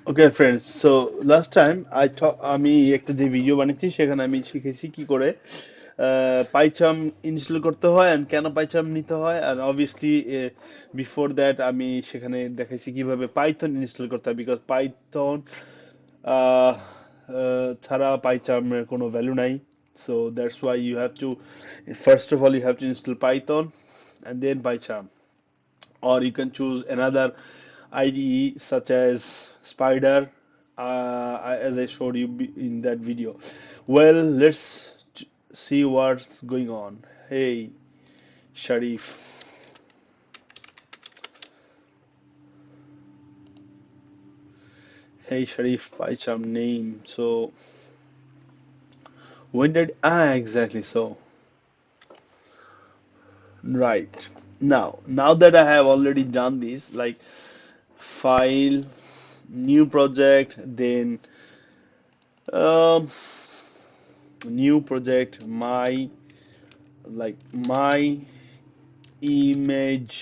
Okay friends, so last time আমি একটা যে ভিডিও বানিয়েছি সেখানে আমি শিখেছি কি করে পাইচার্ম ইনস্টল করতে হয় and কেন পাইচার্ম নিতে হয় and obviously before that আমি সেখানে দেখাইছি কিভাবে পাইথন ইনস্টল করতে হয় because পাইথন ছাড়া পাইচার্মের কোনো ভ্যালু নাই, so that's why you have to first of all you have to install Python and then PyCharm, or you can choose another IDE such as Spider, as I showed you in that video. Well, let's see what's going on. Hey, Sharif. Hey, Sharif, PyCharm name. So, when did exactly so? Right. Now that I have already done this, like file, new project, then um, new project, my image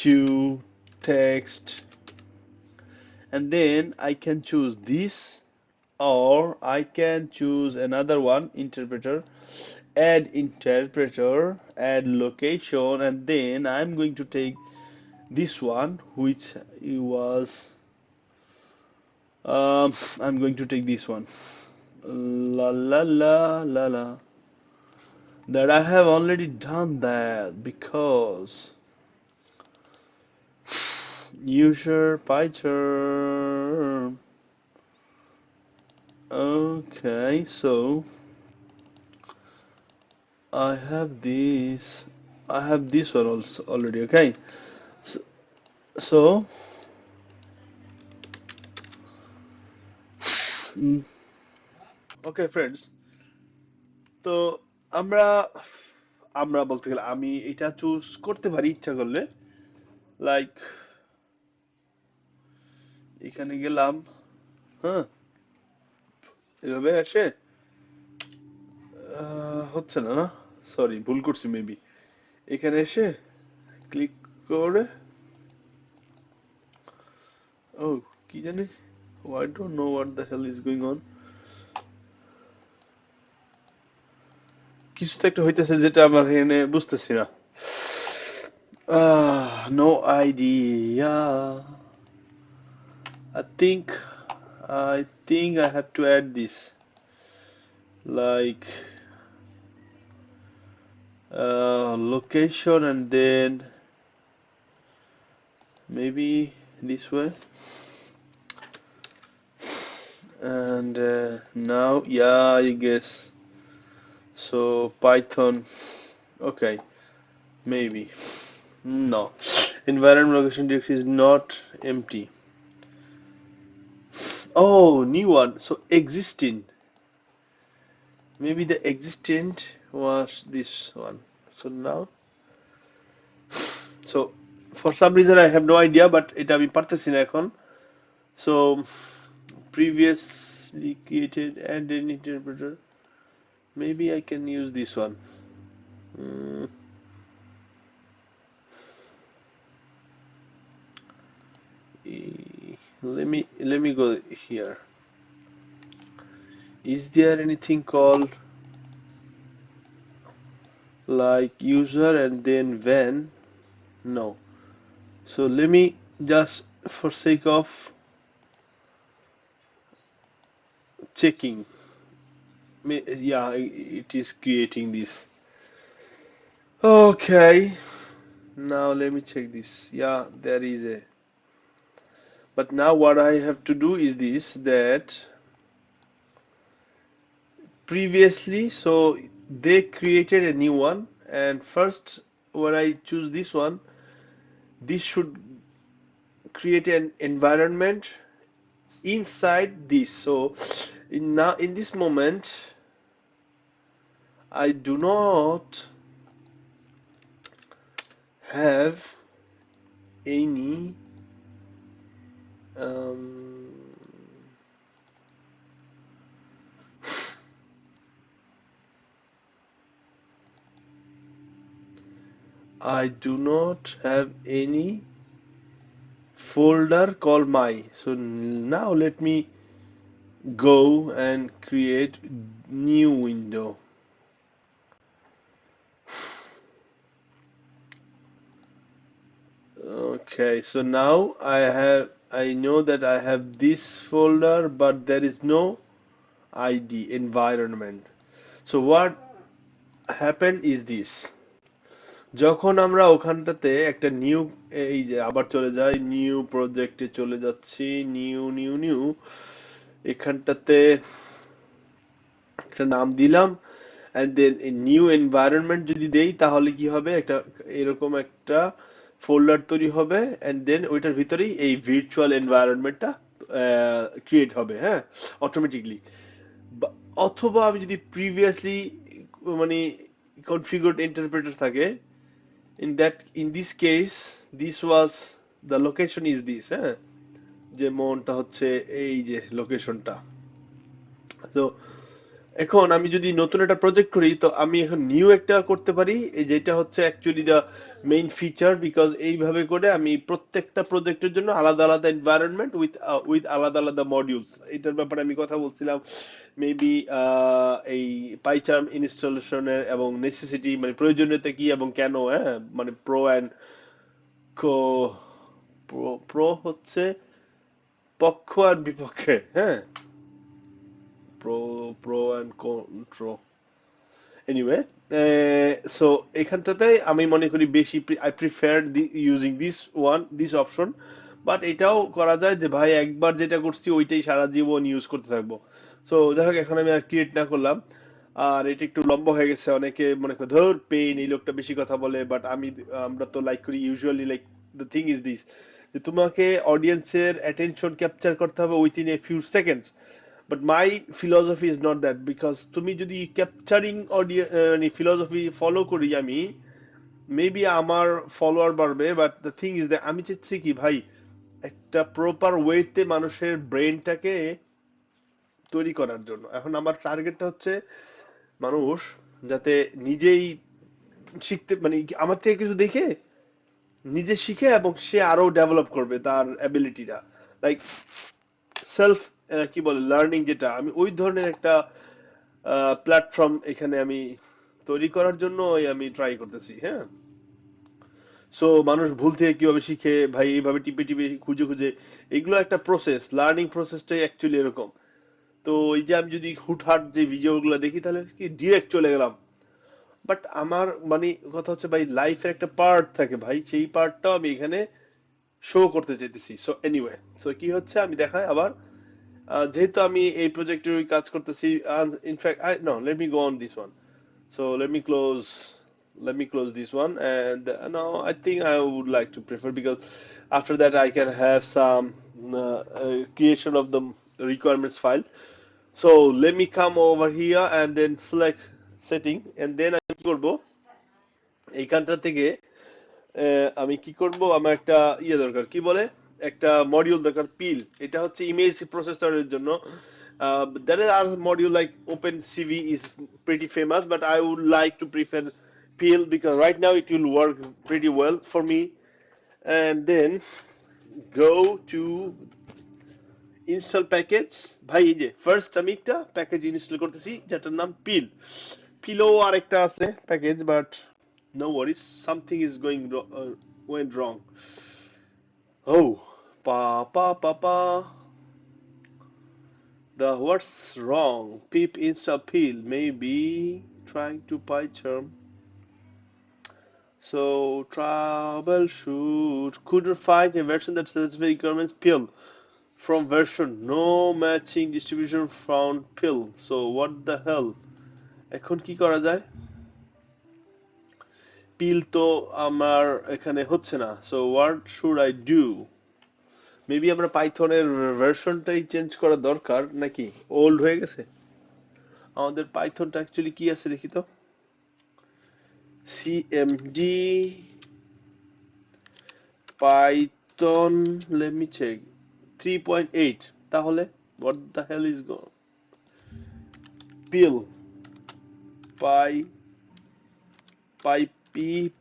to text, and then I can choose this, or I can choose another one, interpreter, add location, and then I'm going to take this one which was I'm going to take this one, la la la la la, that I have already done that because user Pycharm. Okay, so I have this. I have this one also already. Okay, so, so mm, okay, friends. তো আমরা আমরা বলতে গেলে আমি এটা choose করতে পারি ইচ্ছা করলে, লাইক এখানে গেলাম, হ্যাঁ, এভাবে আসে হচ্ছে না, না সরি ভুল করছি মেবি, এখানে এসে ক্লিক করে, ও কি জানি, I don't know what the hell is going on. কিছু তো একটা হইতেছে যেটা আমার এখানে বুঝতেছি না। No idea. I think I think I have to add this, like location, and then maybe this way. And now, yeah, I guess so. Python. Okay, maybe. No. Environment location directory is not empty. Oh, new one. So existing. Maybe the existent was this one. So now, so for some reason I have no idea, but এটা আমি পারতেছি না এখন. So previously created and an interpreter. Maybe I can use this one. Mm, let me go here. Is there anything called like user and then when? No. So let me just, for sake of checking, yeah, it is creating this. Okay, now let me check this. Yeah, there is a. But now what I have to do is this, that previously, so they created a new one, and first when I choose this one, this should create an environment inside this. So in this moment, I do not have any um, I do not have any folder called my. So now let me go and create new window. Okay, so now I know that I have this folder, but there is no ID environment. So what happened is this. যখন আমরা ওখানটাতে একটা new, এই যে আবার চলে যাই new প্রজেক্টে চলে যাচ্ছি, নিউ নিউ নিউ, এখানটাতে একটা নাম দিলাম, এন্ড দেন নিউ এনভায়রনমেন্ট যদি দেই তাহলে কি হবে, একটা এরকম একটা ফোল্ডার তৈরি হবে, এন্ড দেন ওইটার ভিতরেই এই ভার্চুয়াল এনভায়রনমেন্টটা ক্রিয়েট হবে, হ্যাঁ, অটোমেটিকলি। অথবা আমি যদি প্রিভিয়াসলি মানে কনফিগার্ড ইন্টারপ্রেটার থাকে, in this case this was the location is this, হ্যাঁ, যেমনটা হচ্ছে এই যে লোকেশনটা। তো এখন আমি যদি নতুন একটা প্রজেক্ট করি, তো আমি এখন নিউ একটা করতে পারি, যেটা হচ্ছে actually the main feature, because এইভাবে করে আমি প্রত্যেকটা প্রজেক্টের জন্য আলাদা আলাদা এনভায়রনমেন্ট উইথ আলাদা আলাদা মডিউলস, এটার ব্যাপারে আমি কথা বলছিলাম মেবি এই পাইচার্ম ইনস্টলেশনের এবং নেসেসিটি, মানে প্রয়োজনীয়তা কি এবং কেন, হ্যাঁ, মানে প্রো অ্যান্ড প্রো হচ্ছে পক্ষ আর বিপক্ষে, হ্যাঁ, pro pro and contra, anyway. So এখানটাতে আমি মনে করি বেশি I prefer using this option, but এটাও করা যায় যে ভাই একবার যেটা করছি ওইটাই সারা জীবন ইউজ করতে থাকবো। সো যাই হোক, এখন আমি আর ক্রিয়েট না করলাম, আর এটা একটু লম্বা হয়ে গেছে, অনেকে মনে করে ধর পেইন, এই লোকটা বেশি কথা বলে, বাট আমরা তো লাইক করি usually, like the thing is this, যে তোমাকে অডিয়েন্সের অ্যাটেনশন ক্যাপচার করতে হবে within a few seconds, but my philosophy is not that, because তুমি যদি ক্যাপচারিং মানে ফিলসফি ফলো করি আমি, মেবি আমার ফলোয়ার বাড়বে, but the thing is that আমি চাচ্ছি কি ভাই, একটা প্রপার ওয়েতে মানুষের ব্রেনটাকে তৈরি করার জন্য। এখন আমার টার্গেটটা হচ্ছে মানুষ যাতে নিজেই শিখতে, মানে আমার থেকে কিছু দেখে নিজে শিখে এবং সে আরো ডেভেলপ করবে তার অ্যাবিলিটিটা, লাইক সেলফ কি বলে লার্নিং, যেটা আমি ওই ধরনের একটা প্ল্যাটফর্ম এখানে আমি তৈরি করার জন্য আমি ট্রাই করতেছি, হ্যাঁ। সো মানুষ ভুল থেকে কিভাবে শিখে ভাই, এইভাবে টিপে টিপে খুঁজে খুঁজে, এগুলো একটা প্রসেস, লার্নিং প্রসেসটাই অ্যাকচুয়ালি এরকম। তো এই যে আমি যদি হুটহাট যে ভিডিওগুলো দেখি তাহলে কি ডিরেক্ট চলে গেলাম, বাট আমার মানে কথা হচ্ছে ভাই লাইফের একটা পার্ট থাকে ভাই, সেই পার্টটাও আমি এখানে শো করতে চাইতেছি। সো এনিওয়ে, সো কি হচ্ছে আমি দেখাই আবার, যেহেতু আমি এই প্রজেক্টের কাজ করতেছি, in fact I know let me go on this one, so let me close this one, and no, I think I would like to prefer, because after that I can have some creation of the requirements file. So let me come over here and then select setting, and then আমি কি করব, এইখানটা থেকে আমি কি করব, আমার একটা দরকার, কি বলে, একটা মডিউল দরকার, পিল, এটা হচ্ছে ইমেজ প্রসেসরের জন্য। There are module like OpenCV is pretty famous, but I would like to prefer Peel, because right now it will work pretty well for me. And then go to install package, ভাই এই যে first আমি একটা package install করতেছি যেটার নাম পিল। পিলও আরেকটা আছে package, but no worries, something is went wrong. Oh, pa. The what's wrong? Pip install peel. Maybe trying to Pycharm. So troubleshoot. Couldn't find a version that satisfies requirements. Pill from version. No matching distribution found. Pill. So what the hell? এখন কি করা যায়? পিল তো আমার এখানে হচ্ছে না। So what should I do? Maybe আমরা পাইথনের ভার্সনটাই চেঞ্জ করা দরকার নাকি, ওল্ড হয়ে গেছে আমাদের পাইথনটা। অ্যাকচুয়ালি কি আছে দেখি তো, cmd python, let me check, 3.8, তাহলে what the hell is go pil pip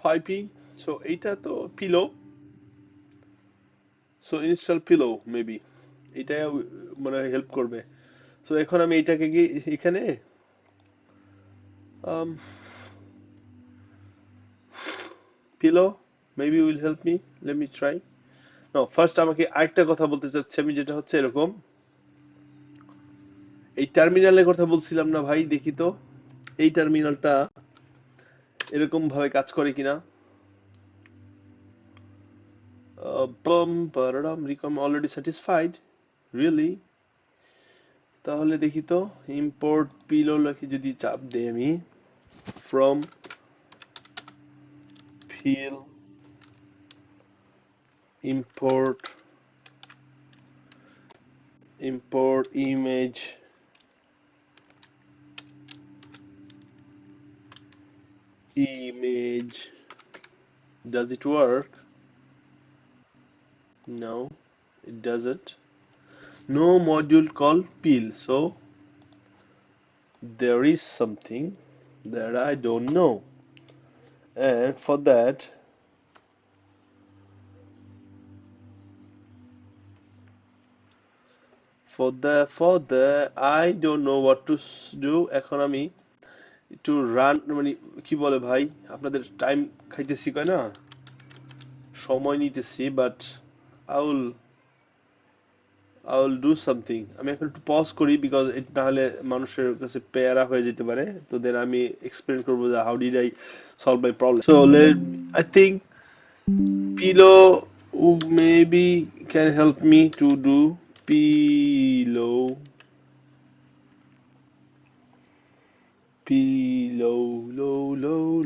piping. So এটা তো pillow. So install pillow maybe. এটা মনে হয় হেল্প করবে। So এখন আমি এটাকে কি এখানে um, pillow maybe will help me. Let me try. No, first আমাকে আরেকটা কথা বলতে চাচ্ছি আমি যেটা হচ্ছে এরকম এই টার্মিনালের কথা বলছিলাম না ভাই দেখি তো এই টার্মিনালটা এরকম ভাবে কাজ করে কিনা bum pararam recom already satisfied really তাহলে দেখি তো import pillow লিখে যদি চাপ দেই আমি from fill import image does it work? No, it doesn't. No module called peel, so there is something that I don't know. And for that, I don't know what to do. এখন আমি একটু run মানে কি বলে ভাই আপনাদের time খাইতেছি কয় না সময় নিতেছি but I will I will do something. আমি এখন একটু পজ করি বিকজ এটা না হলে মানুষের কাছে প্যারা হয়ে যেতে পারে তো দেন আমি এক্সপ্লেন করবো যে how did I solve my problem so let I think pillow maybe can help me to do pillow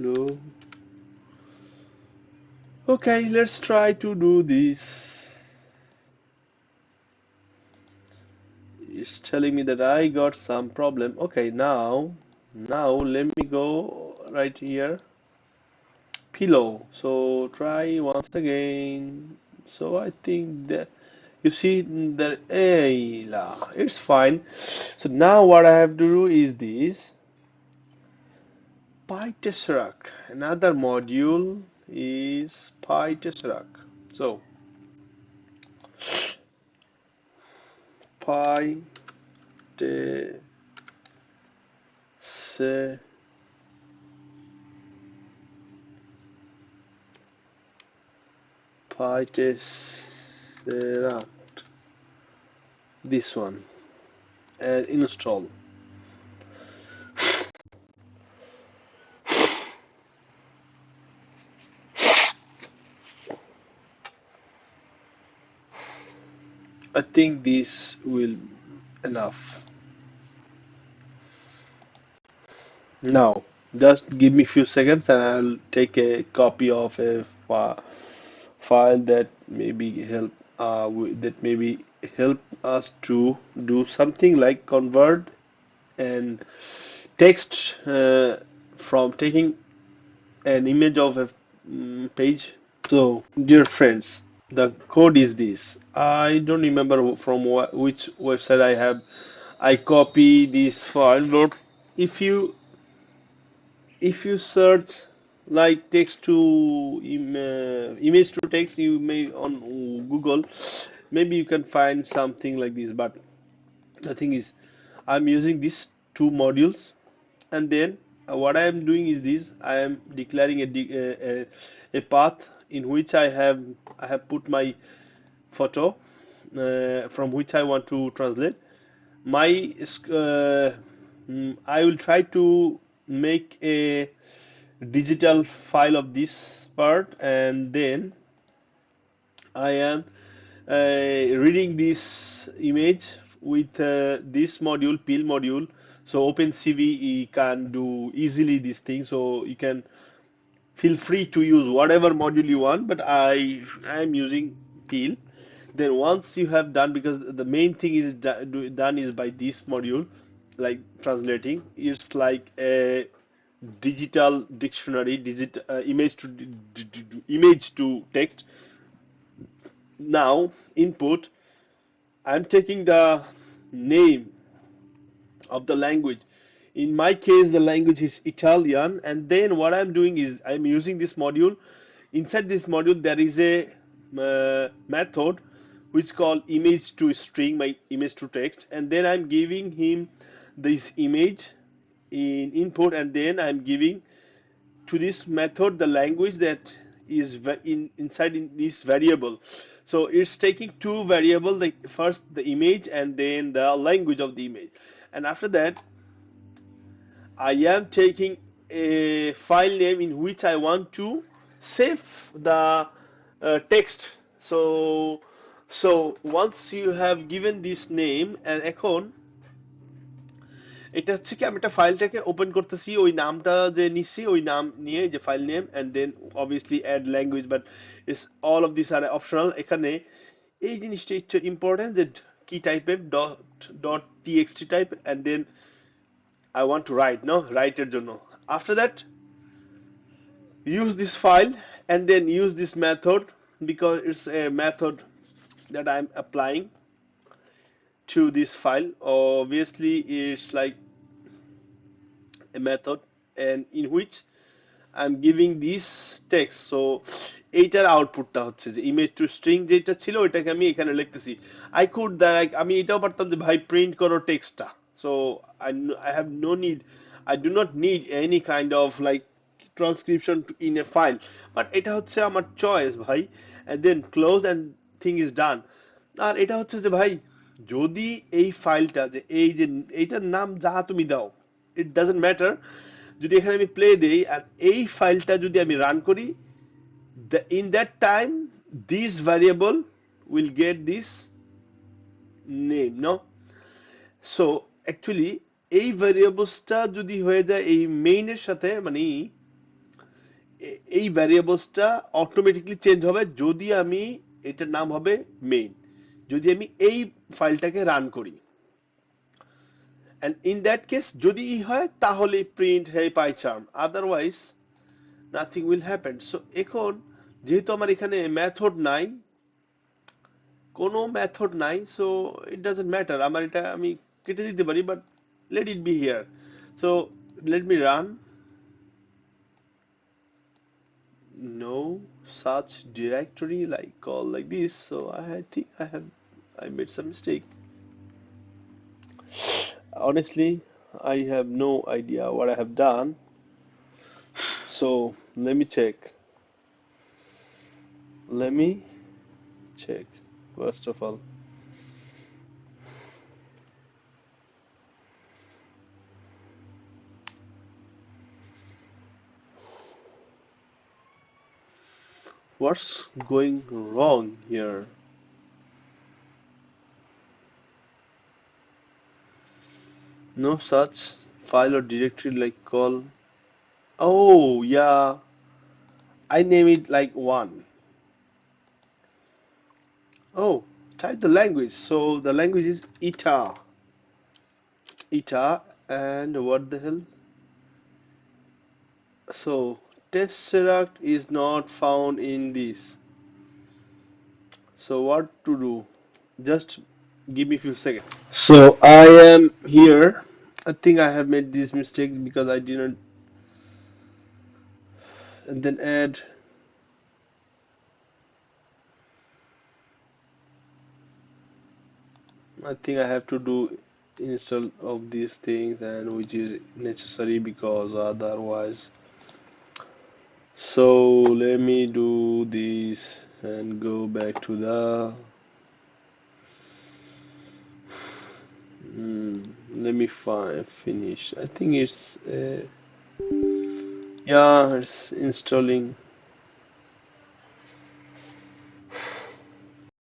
low. Okay, let's try to do this. It's telling me that I got some problem. Okay, now let me go right here. Pillow. So try once again. So I think that you see that hey, it's fine. So now what I have to do is this. Pytesseract. Another module is Pytesseract. So Pytesseract. This one and install. I think this will enough. Now just give me few seconds and I'll take a copy of a file that maybe help us to do something like convert and text from taking an image of a page. So dear friends, the code is this. I don't remember from which website I copy this file, but if you search like text to image to text you may on Google maybe you can find something like this but the thing is I'm using these two modules and then what I am doing is this I am declaring a path in which I have put my photo from which I want to translate my I will try to make a digital file of this part and then I am reading this image with this module peel module so OpenCV can do easily this thing so you can feel free to use whatever module you want but I am using peel then once you have done because the main thing is done is by this module like translating it's like a digital dictionary digital image to text now input I'm taking the name of the language In my case, the language is Italian, and then what I'm doing is I'm using this module. Inside this module, there is a method which called image to string, my image to text, and then I'm giving him this image in input, and then I'm giving to this method the language that is inside in this variable. So it's taking two variable, the first the image and then the language of the image, and after that I am taking a file name in which I want to save the text. So once you have given this name, and এখন এটা হচ্ছে কি আমি একটা ফাইলটাকে open করতেছি, ওই নামটা যে নিচ্ছি ওই নাম নিয়ে, যে file name, and then obviously add language, but it's all of this are optional. এখানে এই জিনিসটা একটু ইম্পর্টেন্ট যে কি টাইপের dot dot TXT type, and then I want to write, no, write এর জন্য। After that, use this file and then use this method, because it's a method that I'm applying to this file. Obviously, it's like a method, and in which I'm giving this text. So এইটার আউটপুটটা হচ্ছে যে image to string যেটা ছিল ওইটাকে আমি এখানে লিখতেছি। আই কুড লাইক আমি এটাও পারতাম যে ভাই প্রিন্ট করো টেক্সটটা। So I have no need, I do not need any kind of like transcription in a file, but এটা হচ্ছে আমার চয়েস ভাই, and then close and thing is done. আর এটা হচ্ছে যে ভাই যদি এই ফাইলটা যে এই যে এইটার নাম যা তুমি দাও, ইট ডাজন্ট ম্যাটার। যদি এখানে আমি প্লে দেই আর এই ফাইলটা যদি আমি রান করি, in that time this variable will get this name, no? So actually এই ভ্যারিয়েবলসটা যদি হয়ে যায় এই মেইনের সাথে, মানে এই ভ্যারিয়েবলসটা অটোমেটিকলি চেঞ্জ হবে যদি আমি, এটার নাম হবে মেইন, যদি আমি এই ফাইলটাকে রান করি। and in that case যদি হয় তাহলে print hey pycharm, otherwise nothing will happen. So এখন যেহেতু আমার এখানে মেথড নাই, কোনো মেথড নাই, সো ইট ডাজন্ট ম্যাটার, আমার এটা আমি কেটে দিতে পারি, but let it be here. So let me run. No such directory like call like this, so I think I made some mistake. Honestly, I have no idea what I have done, so let me check first of all. What's going wrong here? No such file or directory like call. Oh, yeah, I name it like one. Oh, type the language. So the language is ETA. ETA, and what the hell? So Tesseract is not found in this. So what to do? Just give me a few seconds. So I am here. I think I have made this mistake because I didn't, and then add. I think I have to do install of these things, and which is necessary because otherwise. So let me do this and go back to the. Let me finish. I think it's yeah, it's installing.